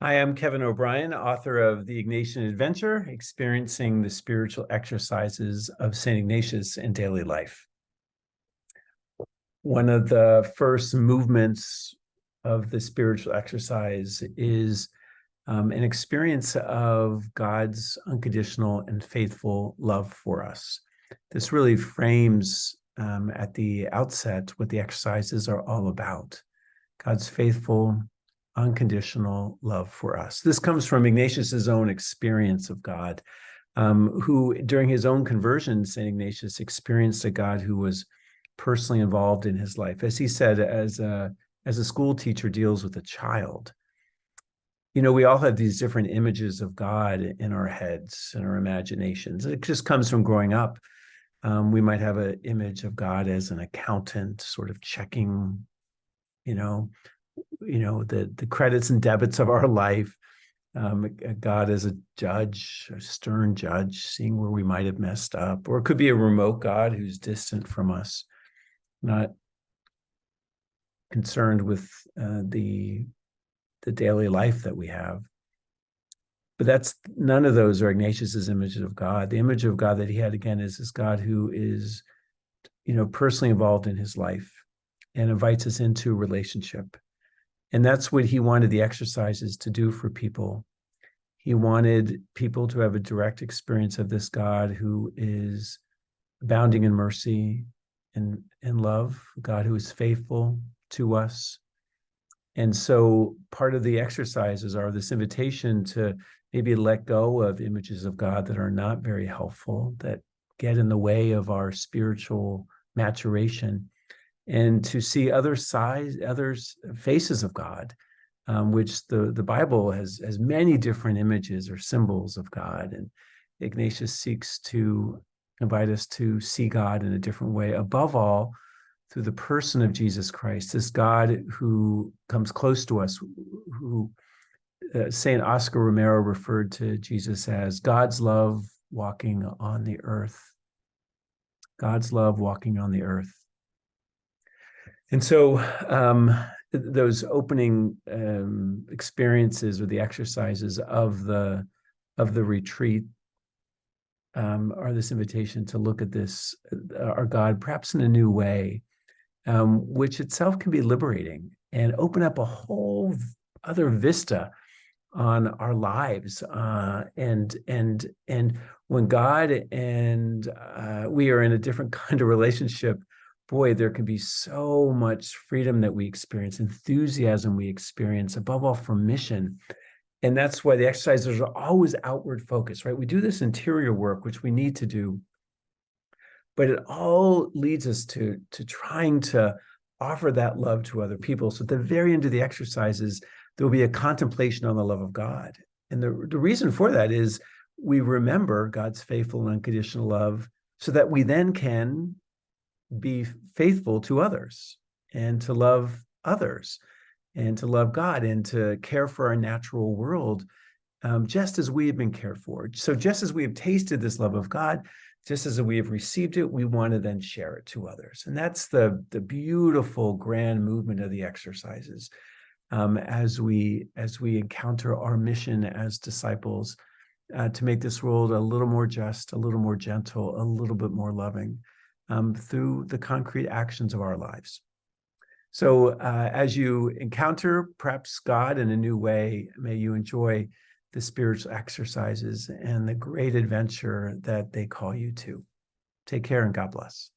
Hi, I'm Kevin O'Brien, author of The Ignatian Adventure, Experiencing the Spiritual Exercises of St. Ignatius in Daily Life. One of the first movements of the spiritual exercise is an experience of God's unconditional and faithful love for us. This really frames at the outset what the exercises are all about. God's faithful, unconditional love for us. This comes from Ignatius's own experience of God, who during his own conversion, St. Ignatius experienced a God who was personally involved in his life. As he said, as a school teacher deals with a child, we all have these different images of God in our heads and our imaginations. It just comes from growing up. We might have an image of God as an accountant, sort of checking, the credits and debits of our life. God as a judge, a stern judge, seeing where we might have messed up. Or it could be a remote God who's distant from us, not concerned with the daily life that we have. But none of those are Ignatius's images of God. The image of God that he had, again, is this God who is, personally involved in his life and invites us into relationship. And that's what he wanted the exercises to do for people. He wanted people to have a direct experience of this God who is abounding in mercy and love, God who is faithful to us. And so part of the exercises are this invitation to maybe let go of images of God that are not very helpful, that get in the way of our spiritual maturation, and to see other faces of God, which the Bible has many different images or symbols of God. And Ignatius seeks to invite us to see God in a different way, above all, through the person of Jesus Christ, this God who comes close to us, who St. Oscar Romero referred to Jesus as God's love walking on the earth. God's love walking on the earth. And so those opening experiences or the exercises of the retreat are this invitation to look at this, our God, perhaps in a new way, which itself can be liberating and open up a whole other vista on our lives. And when God and we are in a different kind of relationship, boy, there can be so much freedom that we experience, enthusiasm we experience, above all from mission. And that's why the exercises are always outward focused, right? We do this interior work, which we need to do, but it all leads us to trying to offer that love to other people. So at the very end of the exercises, there will be a contemplation on the love of God. And the reason for that is we remember God's faithful and unconditional love so that we then can be faithful to others and to love others and to love God and to care for our natural world, just as we have been cared for. So just as we have tasted this love of God, just as we have received it, we want to then share it to others. And that's the beautiful grand movement of the exercises. As we encounter our mission as disciples, to make this world a little more just, a little more gentle, a little bit more loving, through the concrete actions of our lives. So as you encounter perhaps God in a new way, may you enjoy the spiritual exercises and the great adventure that they call you to. Take care and God bless.